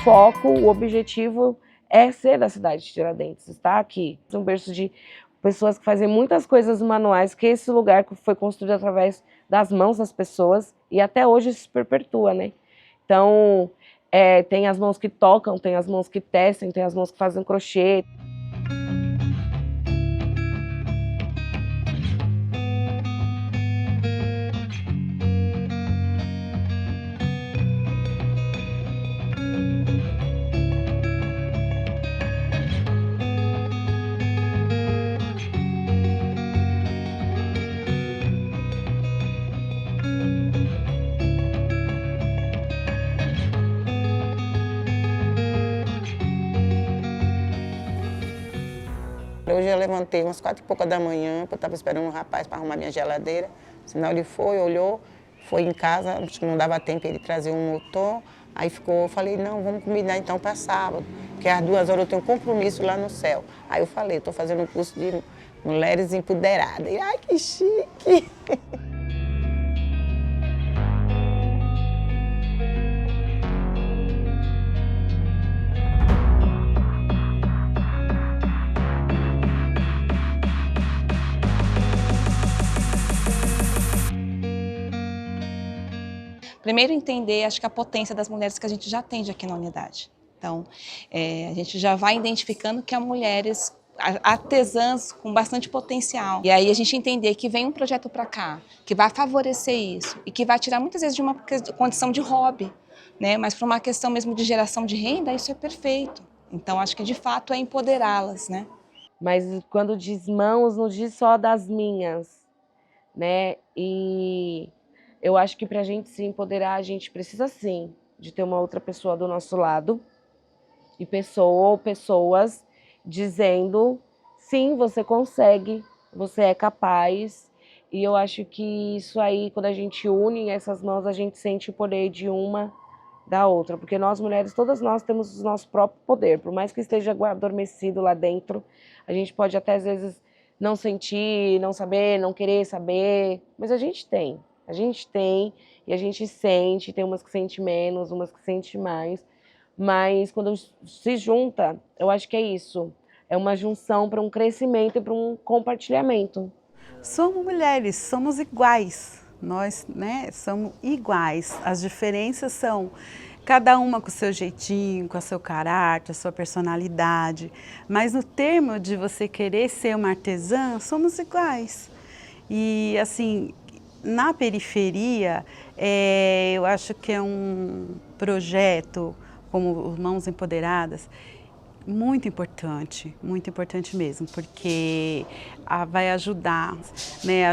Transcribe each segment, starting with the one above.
foco, o objetivo é ser da cidade de Tiradentes, estar aqui. Um berço de pessoas que fazem muitas coisas manuais, que esse lugar foi construído através das mãos das pessoas e até hoje se perpetua, né? Então, tem as mãos que tocam, tem as mãos que tecem, tem as mãos que fazem crochê. Hoje eu levantei umas 4h pouca da manhã, porque eu estava esperando um rapaz para arrumar minha geladeira. Senão ele foi, olhou, foi em casa, acho que não dava tempo ele trazer um motor. Aí eu falei, não, vamos combinar então para sábado, porque às 2h eu tenho um compromisso lá no céu. Aí eu falei, estou fazendo um curso de mulheres empoderadas. E, ai, que chique! Primeiro entender, acho que a potência das mulheres que a gente já atende aqui na unidade. Então, a gente já vai identificando que há mulheres artesãs com bastante potencial. E aí a gente entender que vem um projeto para cá, que vai favorecer isso e que vai tirar muitas vezes de uma condição de hobby, né? Mas para uma questão mesmo de geração de renda, isso é perfeito. Então, acho que de fato é empoderá-las, né? Mas quando diz mãos, não diz só das minhas, né? E eu acho que para a gente se empoderar, a gente precisa sim de ter uma outra pessoa do nosso lado e pessoas dizendo, sim, você consegue, você é capaz. E eu acho que isso aí, quando a gente une essas mãos, a gente sente o poder de uma da outra. Porque nós mulheres, todas nós temos o nosso próprio poder. Por mais que esteja adormecido lá dentro, a gente pode até às vezes não sentir, não saber, não querer saber. Mas a gente tem e a gente sente. Tem umas que sente menos, umas que sente mais. Mas quando se junta, eu acho que é isso. É uma junção para um crescimento e para um compartilhamento. Somos mulheres, somos iguais. Nós, né, somos iguais. As diferenças são cada uma com o seu jeitinho, com o seu caráter, a sua personalidade. Mas no termo de você querer ser uma artesã, somos iguais. E assim, na periferia, eu acho que é um projeto como os Mãos Empoderadas, muito importante mesmo, porque vai ajudar, né,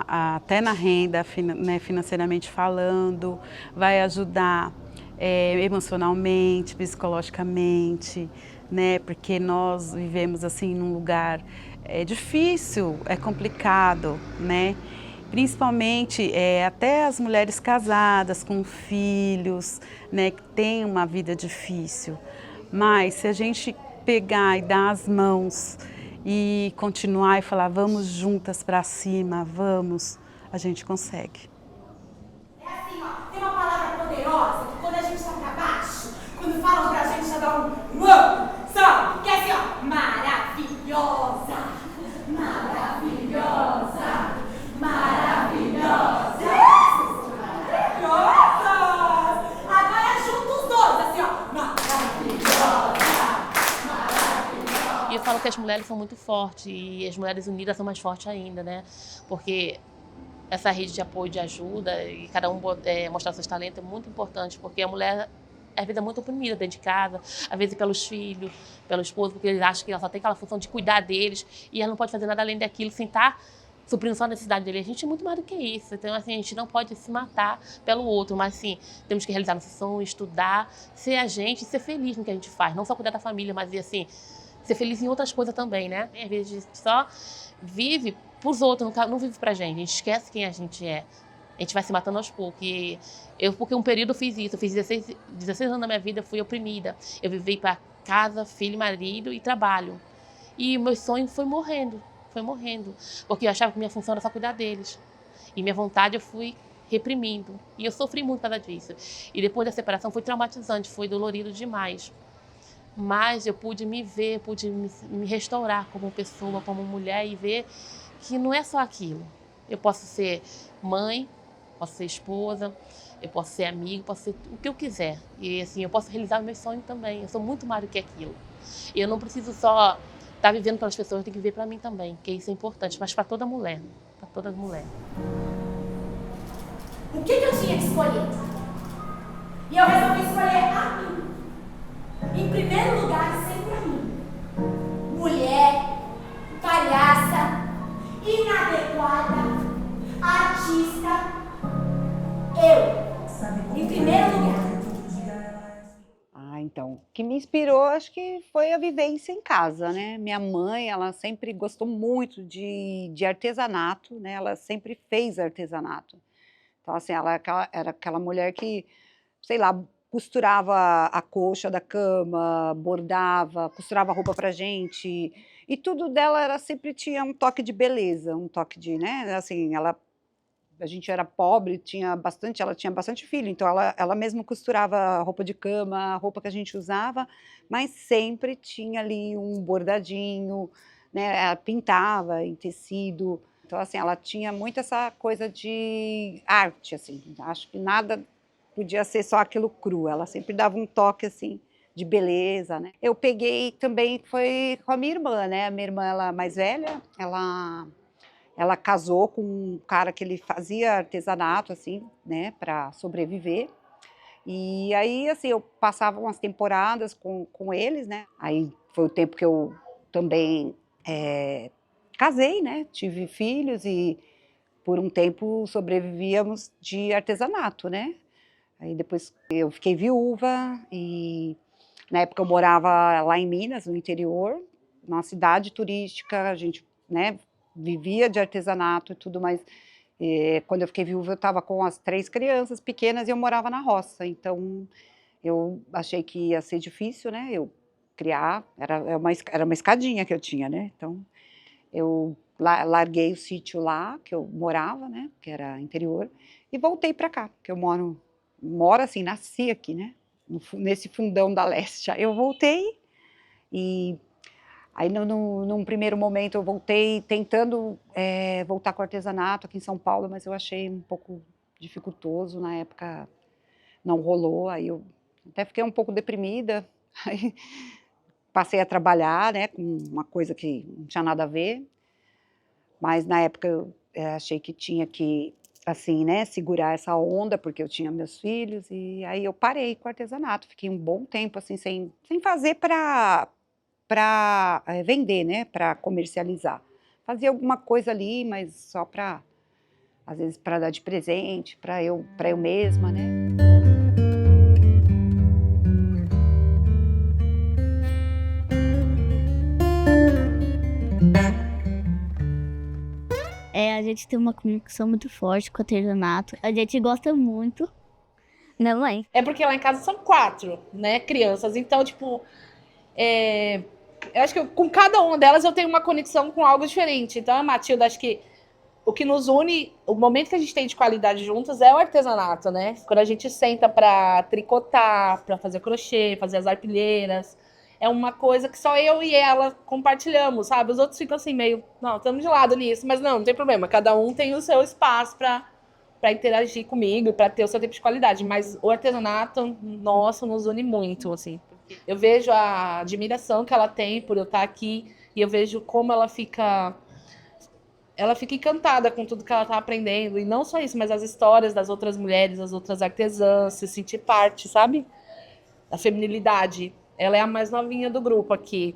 até na renda, né, financeiramente falando, vai ajudar emocionalmente, psicologicamente, né, porque nós vivemos assim num lugar difícil, é complicado, né? Principalmente até as mulheres casadas, com filhos, né, que têm uma vida difícil. Mas se a gente pegar e dar as mãos e continuar e falar, vamos juntas para cima, vamos, a gente consegue. É assim, ó, tem uma palavra poderosa que quando a gente tá pra baixo, quando falam pra gente já dá um up, sabe? Que é assim, ó, maravilhosa, maravilhosa. Maravilhosa! Maravilhosa! Agora junta os dois, assim, ó. Maravilhosa! Maravilhosa! E eu falo que as mulheres são muito fortes e as mulheres unidas são mais fortes ainda, né? Porque essa rede de apoio, de ajuda e cada um mostrar seus talentos é muito importante, porque a mulher às vezes é muito oprimida dentro de casa, às vezes pelos filhos, pelo esposo, porque eles acham que ela só tem aquela função de cuidar deles e ela não pode fazer nada além daquilo sem estar suprindo só a necessidade dele. A gente é muito mais do que isso. Então, assim, a gente não pode se matar pelo outro, mas, sim, temos que realizar nosso sonho, estudar, ser a gente e ser feliz no que a gente faz. Não só cuidar da família, mas, assim, ser feliz em outras coisas também, né? Às vezes, a gente só vive pros outros, não vive pra gente. A gente esquece quem a gente é. A gente vai se matando aos poucos. Porque um período eu fiz isso. Eu fiz 16 anos da minha vida, eu fui oprimida. Eu vivi para casa, filho, marido e trabalho. E o meu sonho foi morrendo. Porque eu achava que minha função era só cuidar deles. E minha vontade eu fui reprimindo. E eu sofri muito por causa disso. E depois da separação foi traumatizante, foi dolorido demais. Mas eu pude me ver, pude me restaurar como pessoa, como mulher e ver que não é só aquilo. Eu posso ser mãe, posso ser esposa, eu posso ser amigo, posso ser o que eu quiser. E assim, eu posso realizar meus sonhos também. Eu sou muito mais do que aquilo. E eu não preciso só estar vivendo pelas pessoas, eu tenho que viver para mim também, que isso é importante, mas para toda mulher, para toda mulher. O que eu tinha que escolher? E eu resolvi escolher a mim. Em primeiro lugar, sempre a mim. Mulher, palhaça, inadequada, artista. Eu. Em primeiro lugar. Então, o que me inspirou, acho que foi a vivência em casa, né? Minha mãe, ela sempre gostou muito de artesanato, né? Ela sempre fez artesanato. Então, assim, ela era aquela mulher que, sei lá, costurava a colcha da cama, bordava, costurava roupa pra gente. E tudo dela sempre tinha um toque de beleza, um toque de, né? Assim, a gente era pobre, ela tinha bastante filho, então ela mesma costurava roupa de cama, roupa que a gente usava, mas sempre tinha ali um bordadinho, né? Ela pintava em tecido. Então, assim, ela tinha muito essa coisa de arte, assim. Acho que nada podia ser só aquilo cru. Ela sempre dava um toque, assim, de beleza, né? Eu peguei também, foi com a minha irmã, né? A minha irmã, ela mais velha, ela casou com um cara que ele fazia artesanato, assim, né, para sobreviver. E aí, assim, eu passava umas temporadas com eles, né? Aí foi o tempo que eu também casei, né? Tive filhos e por um tempo sobrevivíamos de artesanato, né? Aí depois eu fiquei viúva e na época eu morava lá em Minas, no interior, numa cidade turística, a gente, né, vivia de artesanato e tudo, mas quando eu fiquei viúva eu estava com as 3 crianças pequenas e eu morava na roça, então eu achei que ia ser difícil, né, eu criar, era uma escadinha que eu tinha, né, então eu larguei o sítio lá que eu morava, né, que era interior, e voltei para cá, porque eu moro assim, nasci aqui, né, nesse fundão da Leste. Aí eu voltei e aí, num primeiro momento, eu voltei tentando voltar com o artesanato aqui em São Paulo, mas eu achei um pouco dificultoso, na época não rolou, aí eu até fiquei um pouco deprimida, aí passei a trabalhar, né, com uma coisa que não tinha nada a ver, mas na época eu achei que tinha que, assim, né, segurar essa onda, porque eu tinha meus filhos, e aí eu parei com o artesanato, fiquei um bom tempo, assim, sem fazer para vender, né, para comercializar. Fazia alguma coisa ali, mas só para, às vezes, para dar de presente, para eu mesma, né. A gente tem uma conexão muito forte com o artesanato. A gente gosta muito, né, mãe? É porque lá em casa são 4, né, crianças. Então, tipo, eu acho que com cada uma delas eu tenho uma conexão com algo diferente. Então, a Matilda, acho que o que nos une, o momento que a gente tem de qualidade juntas é o artesanato, né? Quando a gente senta para tricotar, para fazer crochê, fazer as arpilheiras, é uma coisa que só eu e ela compartilhamos, sabe? Os outros ficam assim meio, não, estamos de lado nisso, mas não tem problema. Cada um tem o seu espaço para interagir comigo, para ter o seu tempo de qualidade. Mas o artesanato nosso nos une muito, assim. Eu vejo a admiração que ela tem por eu estar aqui e eu vejo como ela fica encantada com tudo que ela está aprendendo. E não só isso, mas as histórias das outras mulheres, das outras artesãs, se sentir parte, sabe? Da feminilidade. Ela é a mais novinha do grupo aqui.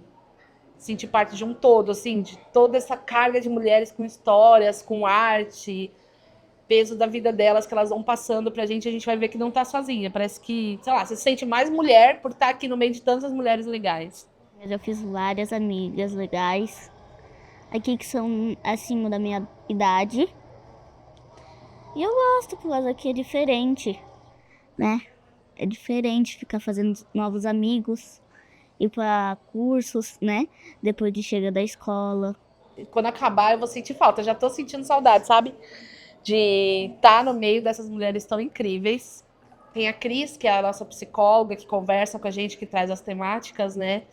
Sentir parte de um todo, assim, de toda essa carga de mulheres com histórias, com arte, peso da vida delas que elas vão passando pra gente, a gente vai ver que não tá sozinha. Parece que, sei lá, você se sente mais mulher por estar aqui no meio de tantas mulheres legais. Eu fiz várias amigas legais, aqui que são acima da minha idade. E eu gosto, por causa que é diferente, né? É diferente ficar fazendo novos amigos, ir para cursos, né? Depois de chegar da escola. Quando acabar, eu vou sentir falta. Já tô sentindo saudade, sabe? de estar no meio dessas mulheres tão incríveis. Tem a Cris, que é a nossa psicóloga, que conversa com a gente, que traz as temáticas, né?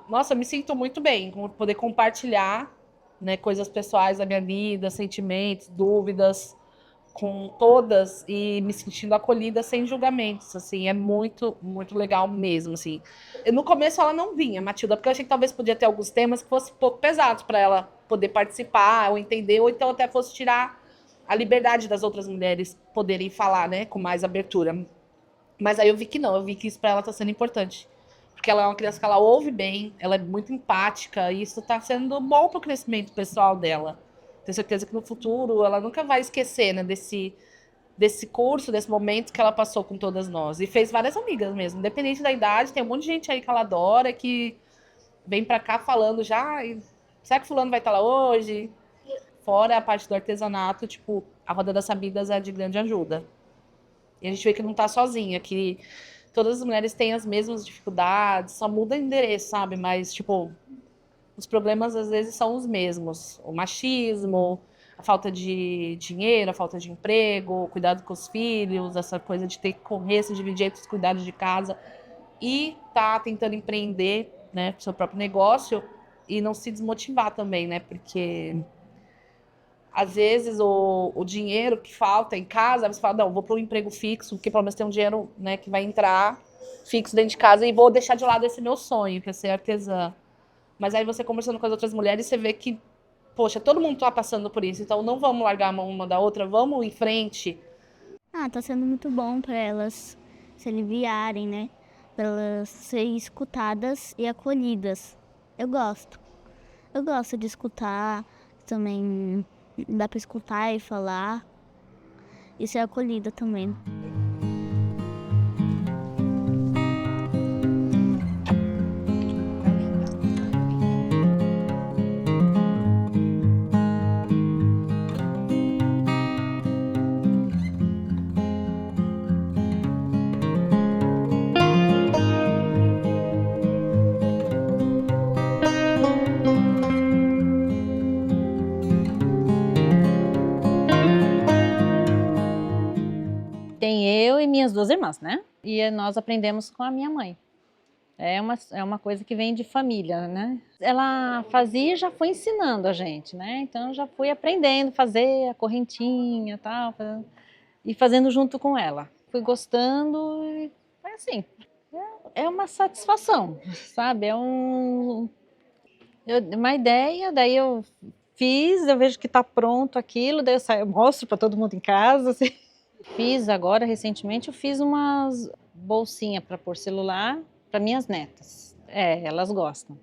Nossa, me sinto muito bem com poder compartilhar, né, coisas pessoais da minha vida, sentimentos, dúvidas, com todas e me sentindo acolhida sem julgamentos, assim, é muito, muito legal mesmo, assim. No começo ela não vinha, Matilda, porque eu achei que talvez podia ter alguns temas que fossem um pouco pesados para ela poder participar ou entender, ou então até fosse tirar a liberdade das outras mulheres poderem falar, né, com mais abertura. Mas aí eu vi que não, eu vi que isso para ela está sendo importante. Porque ela é uma criança que ela ouve bem, ela é muito empática, e isso está sendo bom para o crescimento pessoal dela. Tenho certeza que no futuro ela nunca vai esquecer, né, desse curso, desse momento que ela passou com todas nós. E fez várias amigas mesmo, independente da idade, tem um monte de gente aí que ela adora, que vem para cá falando já, será que fulano vai estar lá hoje? Fora a parte do artesanato, tipo, a Roda das Amigas é de grande ajuda. E a gente vê que não está sozinha, que todas as mulheres têm as mesmas dificuldades, só muda endereço, sabe? Mas, tipo, os problemas às vezes são os mesmos. O machismo, a falta de dinheiro, a falta de emprego, o cuidado com os filhos, essa coisa de ter que correr, se dividir entre os cuidados de casa e tá tentando empreender, né, seu próprio negócio e não se desmotivar também, né? Porque às vezes o dinheiro que falta em casa, você fala, não, vou para um emprego fixo, porque pelo menos tem um dinheiro, né, que vai entrar fixo dentro de casa e vou deixar de lado esse meu sonho, que é ser artesã. Mas aí você conversando com as outras mulheres, você vê que, poxa, todo mundo tá passando por isso, então não vamos largar a mão uma da outra, vamos em frente. Tá sendo muito bom para elas se aliviarem, né? Para elas serem escutadas e acolhidas. Eu gosto de escutar, também dá para escutar e falar e ser acolhida também. Tem eu e minhas 2 irmãs, né? E nós aprendemos com a minha mãe. É uma coisa que vem de família, né? Ela fazia e já foi ensinando a gente, né? Então eu já fui aprendendo a fazer a correntinha e tal, e fazendo junto com ela. Fui gostando e foi assim. É uma satisfação, sabe? Uma ideia, daí eu fiz, eu vejo que tá pronto aquilo, daí eu mostro para todo mundo em casa, assim. Fiz agora, recentemente, eu fiz umas bolsinhas para pôr celular para minhas netas. Elas gostam.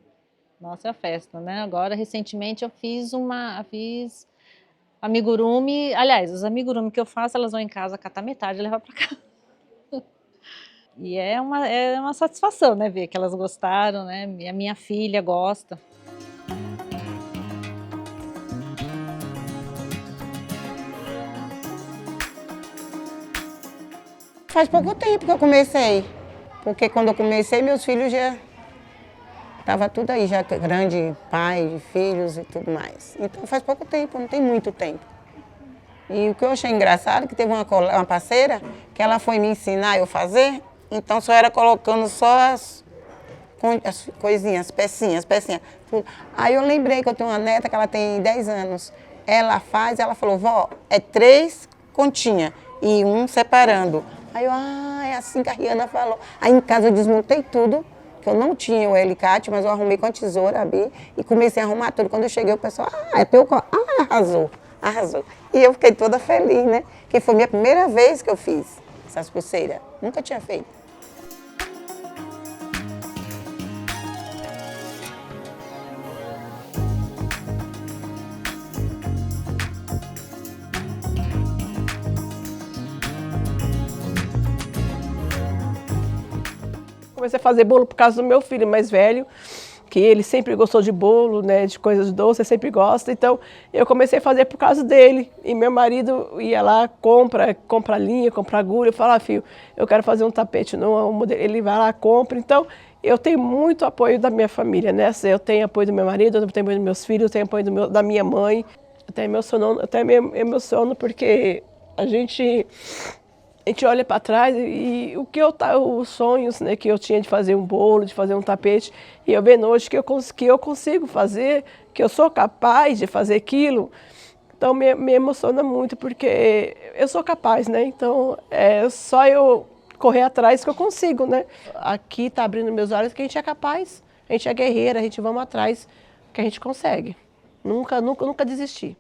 Nossa, é a festa, né? Agora, recentemente, eu fiz amigurumi. Aliás, os amigurumi que eu faço, elas vão em casa catar metade e levar para casa. E é uma satisfação, né? Ver que elas gostaram, né? E a minha filha gosta. Faz pouco tempo que eu comecei, porque quando eu comecei, meus filhos já estavam tudo aí, já grande, pai, filhos e tudo mais. Então faz pouco tempo, não tem muito tempo. E o que eu achei engraçado, que teve uma parceira, que ela foi me ensinar eu fazer, então só era colocando só as coisinhas, pecinhas. Aí eu lembrei que eu tenho uma neta que ela tem 10 anos. Ela falou, vó, é 3 continhas e um separando. Aí eu, é assim que a Rihanna falou. Aí em casa eu desmontei tudo, que eu não tinha o alicate, mas eu arrumei com a tesoura, e comecei a arrumar tudo. Quando eu cheguei, o pessoal, arrasou. E eu fiquei toda feliz, né? Que foi a minha primeira vez que eu fiz essas pulseiras. Nunca tinha feito. Comecei a fazer bolo por causa do meu filho mais velho, que ele sempre gostou de bolo, né, de coisas doces, sempre gosta. Então, eu comecei a fazer por causa dele. E meu marido ia lá, compra linha, compra agulha. Eu falo, filho, eu quero fazer um tapete no modelo. Ele vai lá, compra. Então, eu tenho muito apoio da minha família, né? Eu tenho apoio do meu marido, eu tenho apoio dos meus filhos, eu tenho apoio da minha mãe. Até me emociono porque a gente olha para trás e os sonhos, né, que eu tinha de fazer um bolo, de fazer um tapete, e eu vendo hoje que eu consigo fazer, que eu sou capaz de fazer aquilo. Então me emociona muito porque eu sou capaz, né? Então é só eu correr atrás que eu consigo, né? Aqui está abrindo meus olhos que a gente é capaz, a gente é guerreira, a gente vamos atrás, que a gente consegue. Nunca desistir.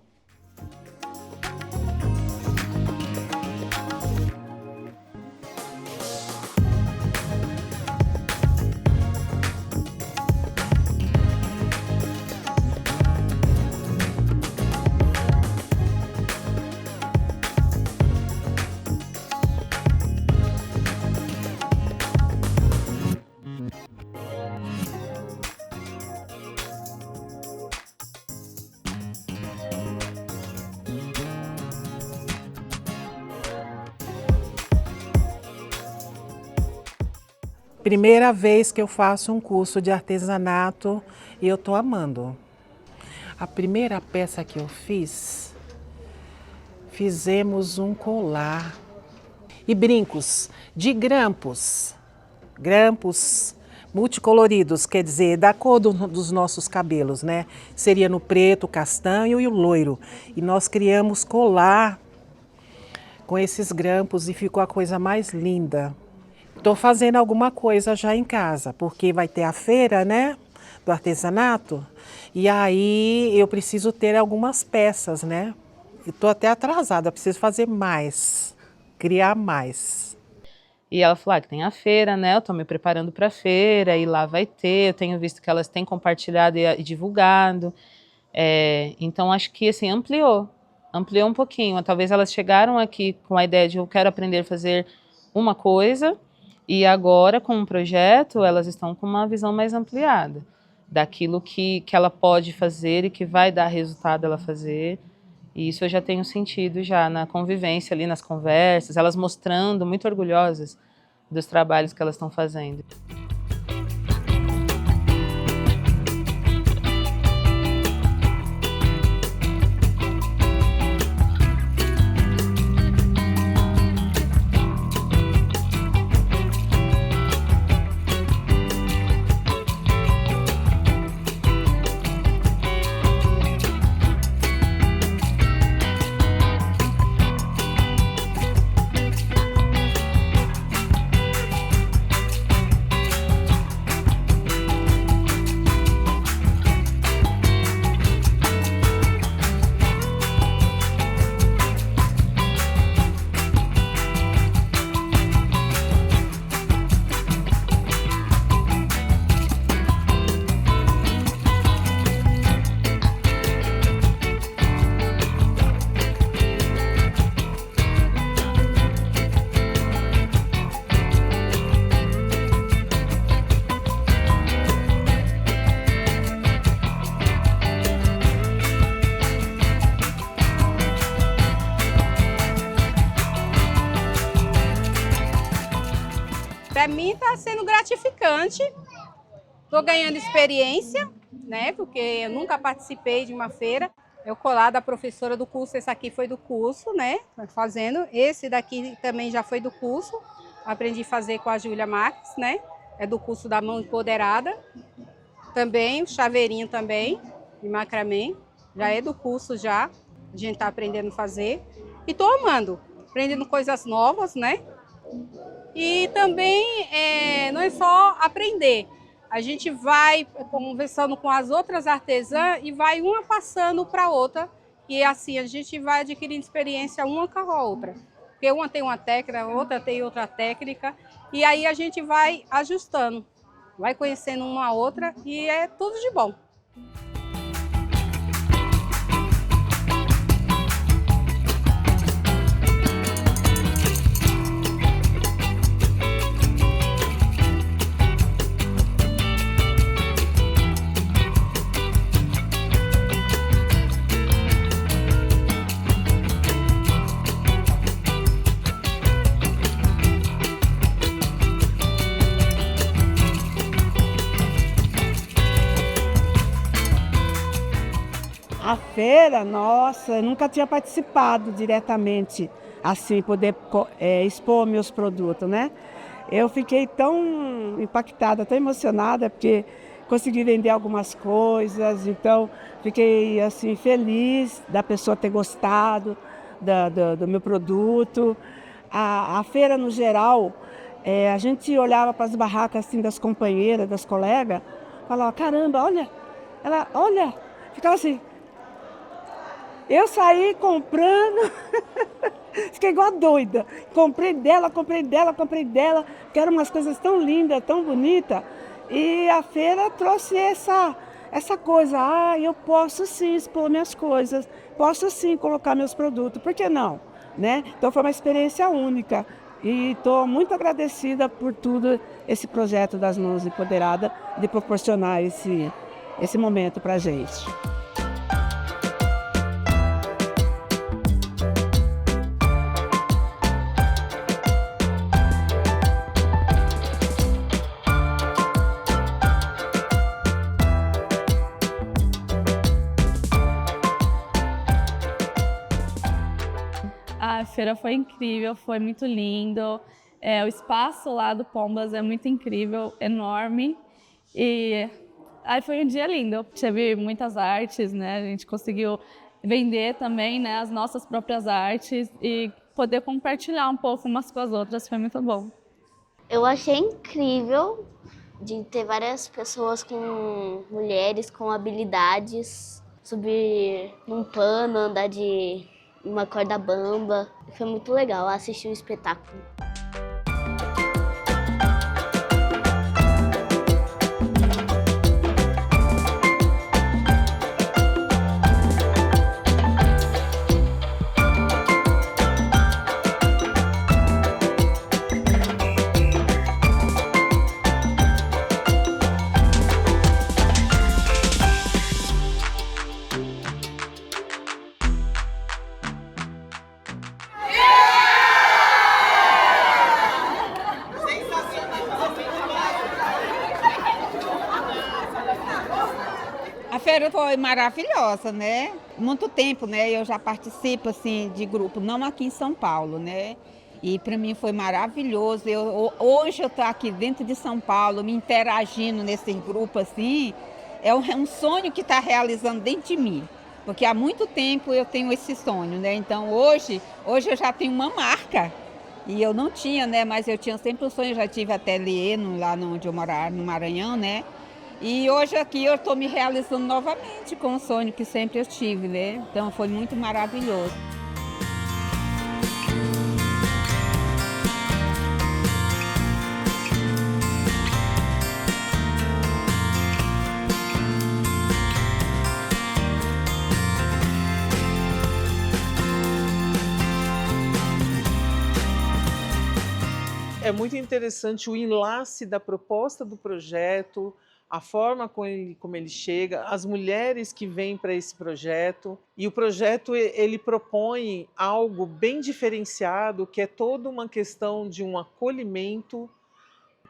Primeira vez que eu faço um curso de artesanato e eu estou amando. A primeira peça que eu fizemos um colar e brincos de grampos multicoloridos, quer dizer, da cor dos nossos cabelos, né? Seria no preto, castanho e o loiro. E nós criamos colar com esses grampos e ficou a coisa mais linda. Estou fazendo alguma coisa já em casa, porque vai ter a feira, né, do artesanato, e aí eu preciso ter algumas peças, né? Estou até atrasada, preciso fazer mais, criar mais. E ela falou que tem a feira, né? Eu estou me preparando para a feira e lá vai ter. Eu tenho visto que elas têm compartilhado e divulgado. Então acho que assim ampliou um pouquinho. Talvez elas chegaram aqui com a ideia de eu quero aprender a fazer uma coisa. E agora, com o projeto, elas estão com uma visão mais ampliada daquilo que ela pode fazer e que vai dar resultado ela fazer. E isso eu já tenho sentido já na convivência ali, nas conversas, elas mostrando, muito orgulhosas dos trabalhos que elas estão fazendo. Para mim está sendo gratificante, estou ganhando experiência, né? Porque eu nunca participei de uma feira. Eu colar da professora do curso, esse aqui foi do curso, né? Fazendo. Esse daqui também já foi do curso. Aprendi a fazer com a Júlia Marques, né? É do curso da Mão Empoderada. Também, o chaveirinho também, de macramê. Já é do curso já. A gente está aprendendo a fazer. E estou amando, aprendendo coisas novas, né? E também não é só aprender. A gente vai conversando com as outras artesãs e vai uma passando para a outra. E assim a gente vai adquirindo experiência uma com a outra. Porque uma tem uma técnica, a outra tem outra técnica. E aí a gente vai ajustando, vai conhecendo uma a outra e é tudo de bom. A feira, nossa, eu nunca tinha participado diretamente, assim, poder expor meus produtos, né? Eu fiquei tão impactada, tão emocionada, porque consegui vender algumas coisas, então fiquei, assim, feliz da pessoa ter gostado do meu produto. A feira, no geral, a gente olhava para as barracas, assim, das companheiras, das colegas, falava, caramba, olha, ficava assim. Eu saí comprando, fiquei igual a doida. Comprei dela, que eram umas coisas tão lindas, tão bonitas. E a feira trouxe essa coisa, eu posso sim expor minhas coisas, posso sim colocar meus produtos, por que não? Né? Então foi uma experiência única. E estou muito agradecida por tudo esse projeto das Mãos Empoderadas, de proporcionar esse momento para a gente. A feira foi incrível, foi muito lindo. O espaço lá do Pombas é muito incrível, enorme. E foi um dia lindo. Teve muitas artes, né? A gente conseguiu vender também, né, as nossas próprias artes e poder compartilhar um pouco umas com as outras. Foi muito bom. Eu achei incrível de ter várias pessoas mulheres com habilidades, subir num pano, andar de uma corda bamba. Foi muito legal assistir o espetáculo. A feira foi maravilhosa, né? Muito tempo, né? Eu já participo assim de grupo, não aqui em São Paulo, né? E para mim foi maravilhoso. Hoje eu estou aqui dentro de São Paulo, me interagindo nesse grupo assim, é um sonho que está realizando dentro de mim. Porque há muito tempo eu tenho esse sonho, né? Então hoje eu já tenho uma marca. E eu não tinha, né? Mas eu tinha sempre o sonho, já tive ateliê lá onde eu morava, no Maranhão, né? E hoje aqui eu estou me realizando novamente com o sonho que sempre eu tive, né? Então foi muito maravilhoso. É muito interessante o enlace da proposta do projeto, a forma como ele chega, as mulheres que vêm para esse projeto. E o projeto ele propõe algo bem diferenciado, que é toda uma questão de um acolhimento,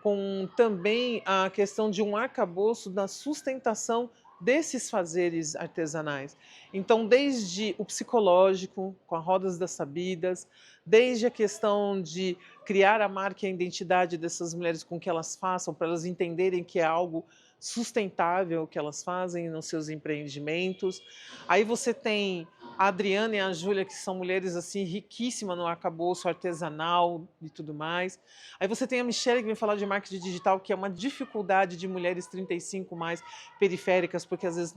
com também a questão de um arcabouço da sustentação desses fazeres artesanais. Então, desde o psicológico, com as rodas das sabidas, desde a questão de criar a marca e a identidade dessas mulheres com que elas façam, para elas entenderem que é algo sustentável que elas fazem nos seus empreendimentos. Aí você tem a Adriana e a Júlia, que são mulheres assim riquíssimas no arcabouço artesanal e tudo mais. Aí você tem a Michelle, que vem falar de marketing digital, que é uma dificuldade de mulheres 35 mais periféricas, porque às vezes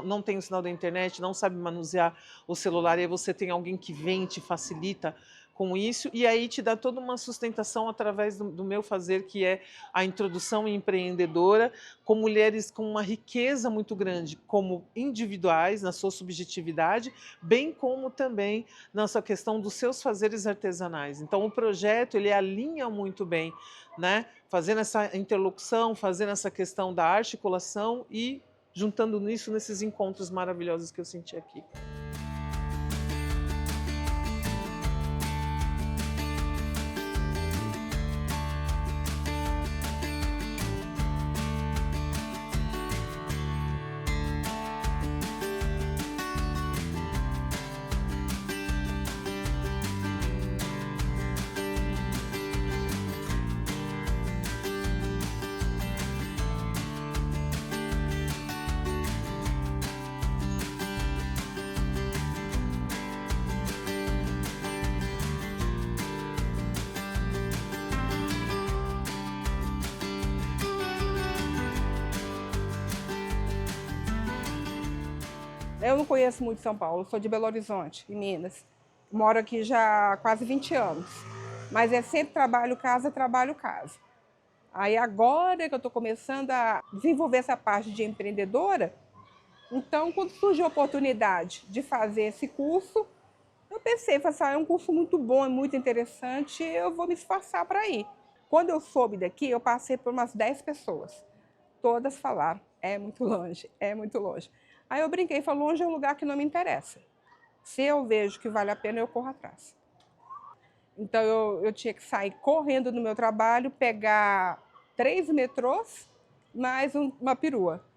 não tem o sinal da internet, não sabe manusear o celular, e aí você tem alguém que vem e te facilita com isso, e aí te dá toda uma sustentação através do meu fazer, que é a introdução empreendedora, com mulheres com uma riqueza muito grande, como individuais, na sua subjetividade, bem como também nessa questão dos seus fazeres artesanais. Então o projeto, ele alinha muito bem, né? Fazendo essa interlocução, fazendo essa questão da articulação e juntando nisso nesses encontros maravilhosos que eu senti aqui. Eu não conheço muito São Paulo, sou de Belo Horizonte, em Minas. Moro aqui já há quase 20 anos. Mas é sempre trabalho, casa, trabalho, casa. Aí agora que eu estou começando a desenvolver essa parte de empreendedora, então quando surgiu a oportunidade de fazer esse curso, eu pensei, é um curso muito bom, é muito interessante, eu vou me esforçar para ir. Quando eu soube daqui, eu passei por umas 10 pessoas. Todas falaram, é muito longe, é muito longe. Aí eu brinquei e falei, longe é um lugar que não me interessa. Se eu vejo que vale a pena, eu corro atrás. Então eu tinha que sair correndo no meu trabalho, pegar 3 metrôs, mais uma perua.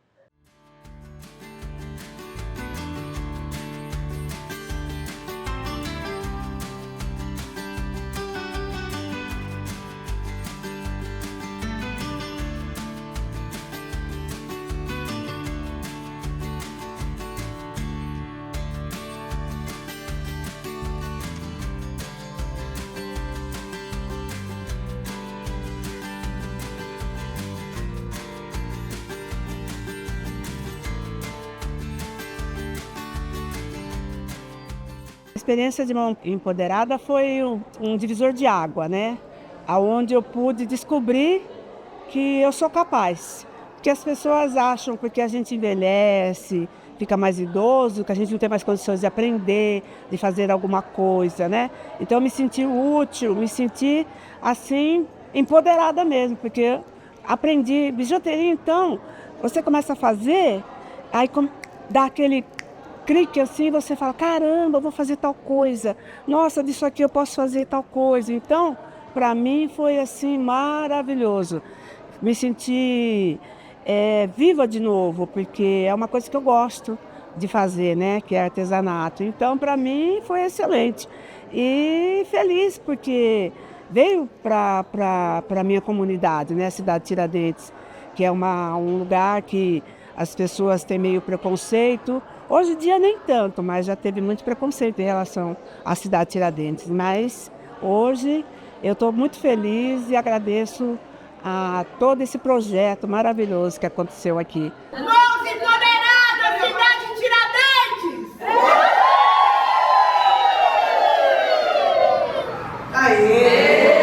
A experiência de mão empoderada foi um divisor de água, né? Onde eu pude descobrir que eu sou capaz. Porque as pessoas acham que a gente envelhece, fica mais idoso, que a gente não tem mais condições de aprender, de fazer alguma coisa, né? Então eu me senti útil, me senti assim, empoderada mesmo, porque aprendi bijuteria, então você começa a fazer, aí dá aquele clique assim, você fala, caramba, eu vou fazer tal coisa, nossa, disso aqui eu posso fazer tal coisa. Então, para mim foi assim maravilhoso, me senti viva de novo, porque é uma coisa que eu gosto de fazer, né, que é artesanato. Então, para mim foi excelente e feliz porque veio para a minha comunidade, né, a cidade de Tiradentes, que é um lugar que as pessoas têm meio preconceito. Hoje em dia nem tanto, mas já teve muito preconceito em relação à cidade de Tiradentes. Mas hoje eu estou muito feliz e agradeço a todo esse projeto maravilhoso que aconteceu aqui. Mãos empoderadas, cidade de Tiradentes! Aê!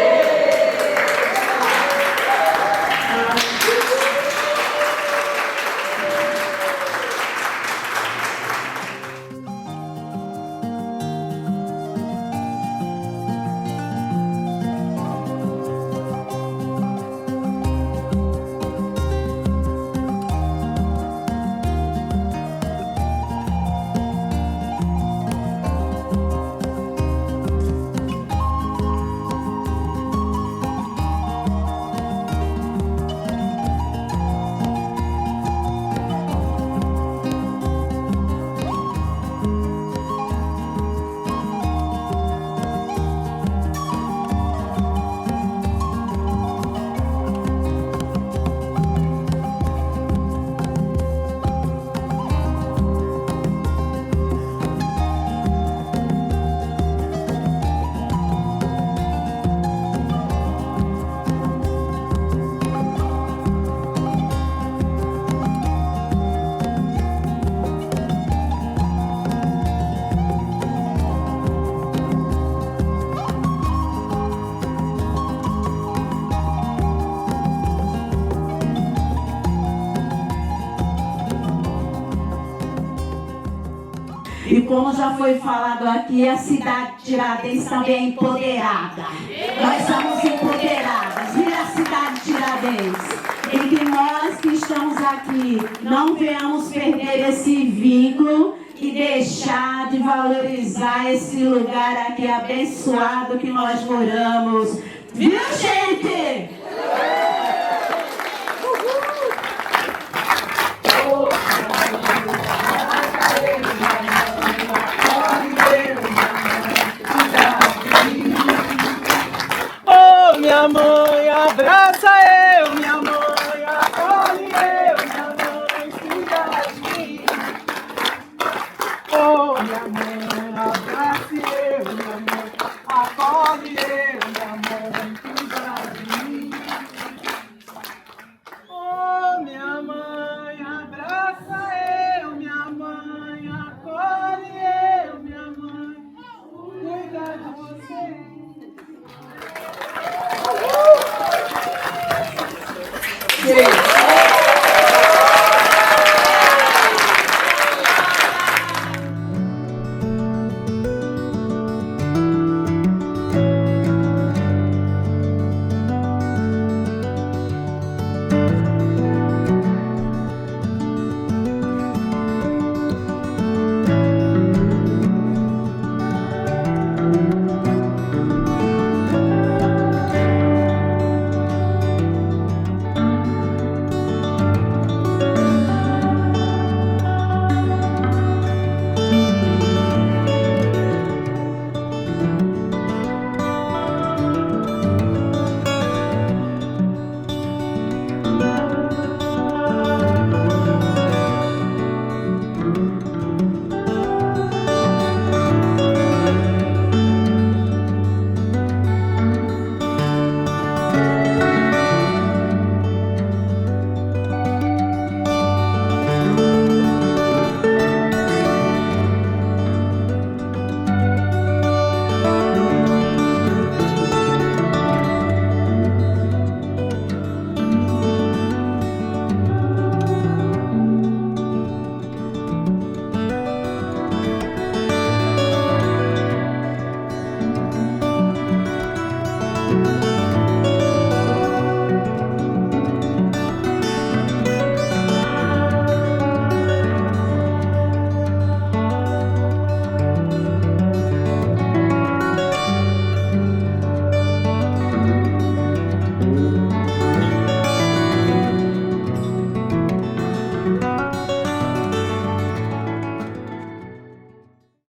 E como já foi falado aqui, a cidade de Tiradentes também é empoderada. Nós somos empoderadas. Vira a cidade de Tiradentes. E que nós que estamos aqui não venhamos perder esse vínculo e deixar de valorizar esse lugar aqui abençoado que nós moramos. Viu, gente?